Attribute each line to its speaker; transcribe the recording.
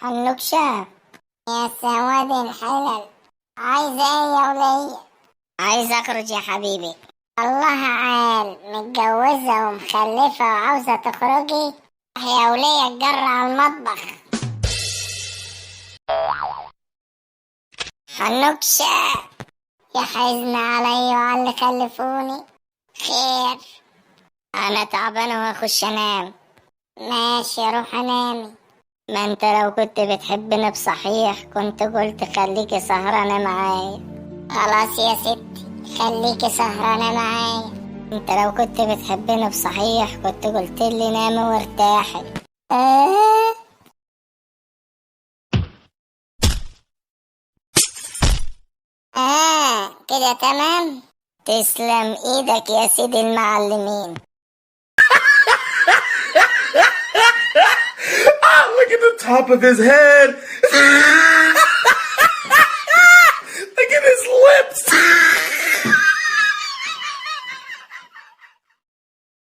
Speaker 1: حنوك شاف. يا سواد الحلل، عايزة ايه يا ولية؟ عايز اخرج يا حبيبي. الله عال، متجوزة ومخلفة وعاوزة تخرجي؟ يا ولية تجرع المطبخ. حنوك شاف. يا حزن علي وعلى اللي خلفوني. خير؟ انا تعبانة واخش انام. ماشي، روح انامي. ما انت لو كنت بتحبني بصحيح كنت قلت خليكي سهرانة معايا. خلاص يا ستي، خليكي سهرانة معايا. انت لو كنت بتحبني بصحيح كنت قلت لي نامي وارتاحي. اه. كده تمام. تسلم ايدك يا سيدي المعلمين.
Speaker 2: Look at the top of his head.